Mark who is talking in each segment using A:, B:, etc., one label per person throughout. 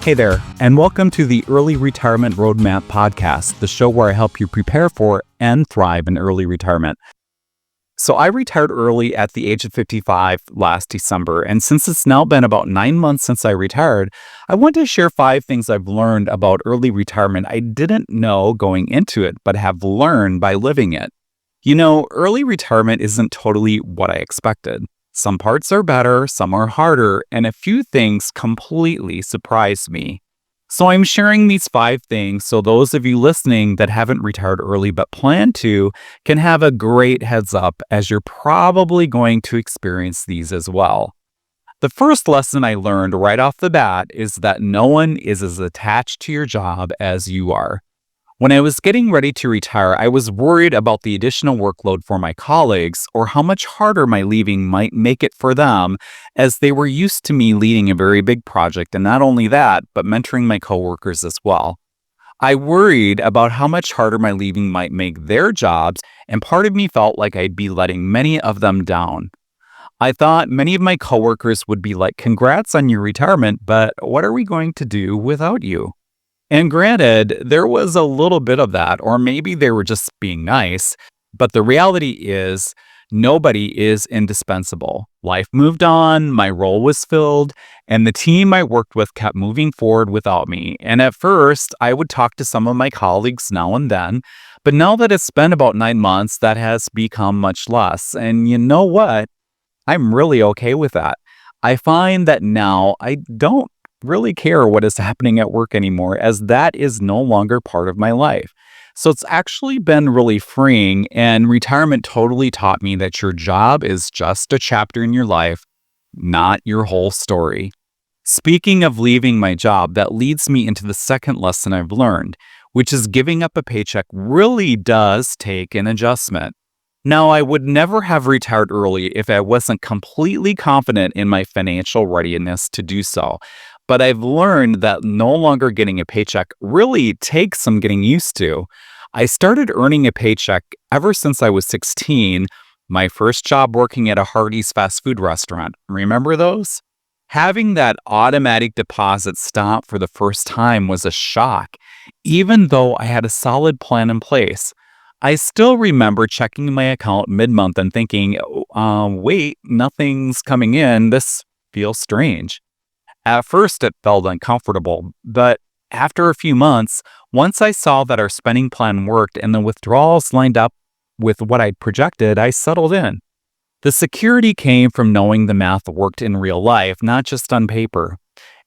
A: Hey there, and welcome to the Early Retirement Roadmap Podcast, the show where I help you prepare for and thrive in early retirement. So I retired early at the age of 55 last December, and since it's now been about 9 months since I retired, I want to share 5 things I've learned about early retirement I didn't know going into it, but have learned by living it. You know, early retirement isn't totally what I expected. Some parts are better, some are harder, and a few things completely surprised me. So I'm sharing these 5 things so those of you listening that haven't retired early but plan to can have a great heads up, as you're probably going to experience these as well. The first lesson I learned right off the bat is that no one is as attached to your job as you are. When I was getting ready to retire, I was worried about the additional workload for my colleagues or how much harder my leaving might make it for them, as they were used to me leading a very big project, and not only that, but mentoring my coworkers as well. I worried about how much harder my leaving might make their jobs, and part of me felt like I'd be letting many of them down. I thought many of my coworkers would be like, "Congrats on your retirement, but what are we going to do without you?" And granted, there was a little bit of that, or maybe they were just being nice, but the reality is nobody is indispensable. Life moved on, my role was filled, and the team I worked with kept moving forward without me. And at first, I would talk to some of my colleagues now and then, but now that it's been about 9 months, that has become much less. And you know what? I'm really okay with that. I find that now I don't really care what is happening at work anymore, as that is no longer part of my life. So it's actually been really freeing, and retirement totally taught me that your job is just a chapter in your life, not your whole story. Speaking of leaving my job, that leads me into the second lesson I've learned, which is giving up a paycheck really does take an adjustment. Now, I would never have retired early if I wasn't completely confident in my financial readiness to do so. But I've learned that no longer getting a paycheck really takes some getting used to. I started earning a paycheck ever since I was 16, my first job working at a Hardee's fast food restaurant. Remember those? Having that automatic deposit stop for the first time was a shock, even though I had a solid plan in place. I still remember checking my account mid-month and thinking, wait, nothing's coming in. This feels strange. At first, it felt uncomfortable, but after a few months, once I saw that our spending plan worked and the withdrawals lined up with what I'd projected, I settled in. The security came from knowing the math worked in real life, not just on paper.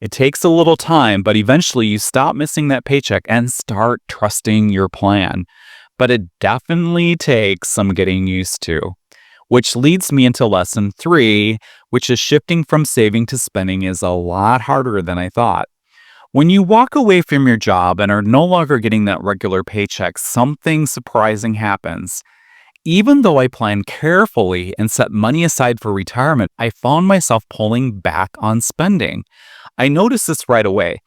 A: It takes a little time, but eventually you stop missing that paycheck and start trusting your plan. But it definitely takes some getting used to. Which leads me into lesson 3, which is shifting from saving to spending is a lot harder than I thought. When you walk away from your job and are no longer getting that regular paycheck, something surprising happens. Even though I planned carefully and set money aside for retirement, I found myself pulling back on spending. I noticed this right away.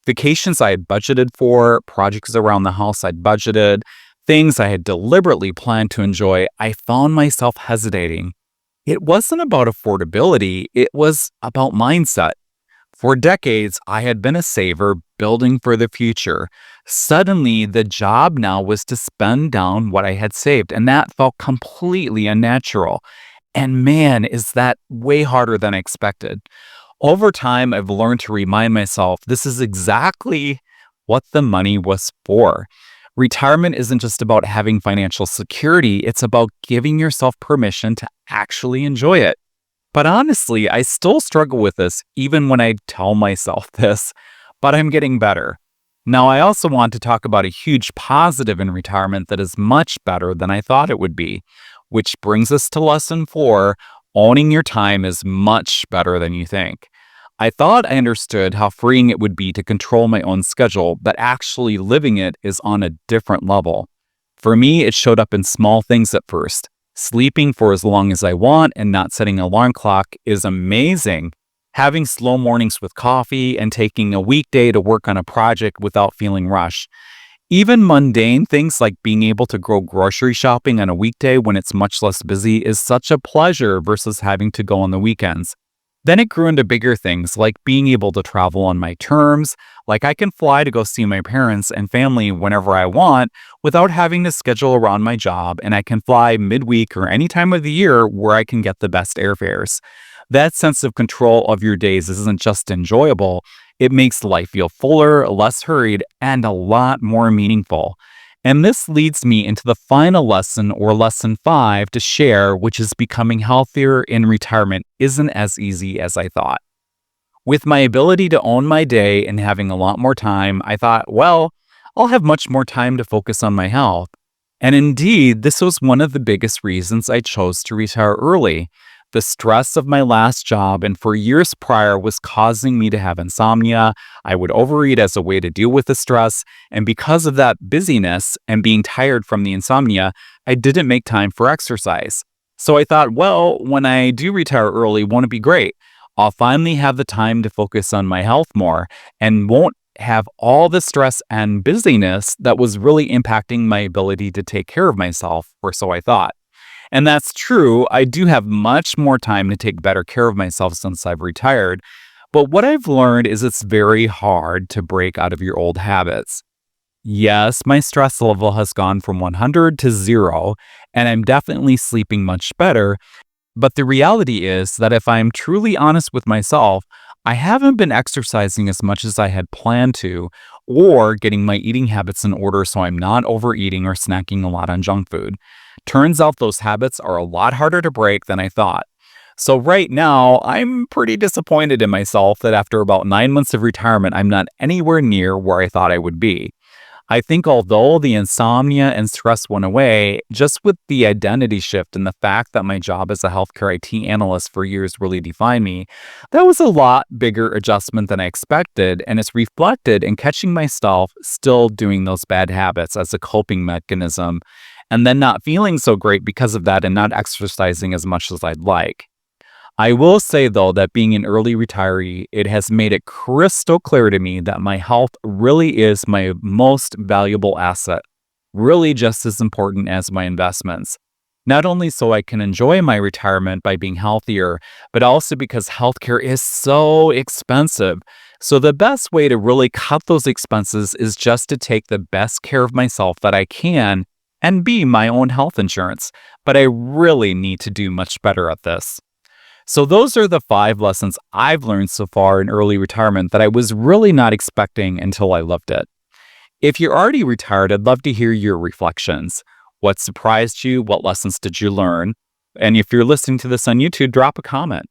A: Vacations I had budgeted for, projects around the house I'd budgeted, things I had deliberately planned to enjoy, I found myself hesitating. It wasn't about affordability, it was about mindset. For decades, I had been a saver, building for the future. Suddenly, the job now was to spend down what I had saved, and that felt completely unnatural. And man, is that way harder than I expected. Over time, I've learned to remind myself this is exactly what the money was for. Retirement isn't just about having financial security, it's about giving yourself permission to actually enjoy it. But honestly, I still struggle with this even when I tell myself this, but I'm getting better. Now, I also want to talk about a huge positive in retirement that is much better than I thought it would be, which brings us to lesson 4, owning your time is much better than you think. I thought I understood how freeing it would be to control my own schedule, but actually living it is on a different level. For me, it showed up in small things at first. Sleeping for as long as I want and not setting an alarm clock is amazing. Having slow mornings with coffee and taking a weekday to work on a project without feeling rushed. Even mundane things like being able to go grocery shopping on a weekday when it's much less busy is such a pleasure versus having to go on the weekends. Then it grew into bigger things like being able to travel on my terms, like I can fly to go see my parents and family whenever I want without having to schedule around my job, and I can fly midweek or any time of the year where I can get the best airfares. That sense of control of your days isn't just enjoyable, it makes life feel fuller, less hurried, and a lot more meaningful. And this leads me into the final lesson, or lesson 5, to share, which is becoming healthier in retirement isn't as easy as I thought. With my ability to own my day and having a lot more time, I thought, well, I'll have much more time to focus on my health. And indeed, this was one of the biggest reasons I chose to retire early. The stress of my last job and for years prior was causing me to have insomnia. I would overeat as a way to deal with the stress. And because of that busyness and being tired from the insomnia, I didn't make time for exercise. So I thought, well, when I do retire early, won't it be great? I'll finally have the time to focus on my health more and won't have all the stress and busyness that was really impacting my ability to take care of myself, or so I thought. And that's true. I do have much more time to take better care of myself since I've retired. But what I've learned is it's very hard to break out of your old habits. Yes, my stress level has gone from 100 to 0, and I'm definitely sleeping much better. But the reality is that if I'm truly honest with myself, I haven't been exercising as much as I had planned to, or getting my eating habits in order so I'm not overeating or snacking a lot on junk food. Turns out those habits are a lot harder to break than I thought. So right now, I'm pretty disappointed in myself that after about 9 months of retirement, I'm not anywhere near where I thought I would be. I think although the insomnia and stress went away, just with the identity shift and the fact that my job as a healthcare IT analyst for years really defined me, that was a lot bigger adjustment than I expected, and it's reflected in catching myself still doing those bad habits as a coping mechanism, and then not feeling so great because of that and not exercising as much as I'd like. I will say, though, that being an early retiree, it has made it crystal clear to me that my health really is my most valuable asset, really just as important as my investments. Not only so I can enjoy my retirement by being healthier, but also because healthcare is so expensive. So the best way to really cut those expenses is just to take the best care of myself that I can and be my own health insurance. But I really need to do much better at this. So those are the 5 lessons I've learned so far in early retirement that I was really not expecting until I lived it. If you're already retired, I'd love to hear your reflections. What surprised you? What lessons did you learn? And if you're listening to this on YouTube, drop a comment.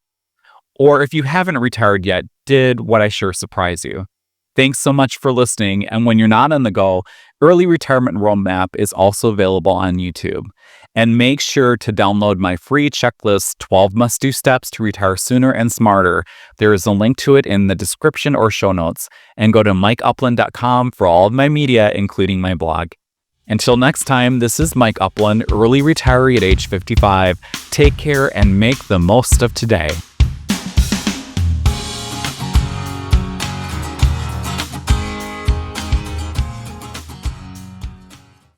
A: Or if you haven't retired yet, did what I share surprise you? Thanks so much for listening. And when you're not on the go, Early Retirement Roadmap is also available on YouTube. And make sure to download my free checklist, 12 must-do steps to retire sooner and smarter. There is a link to it in the description or show notes. And go to mikeupland.com for all of my media, including my blog. Until next time, this is Mike Upland, early retiree at age 55. Take care and make the most of today.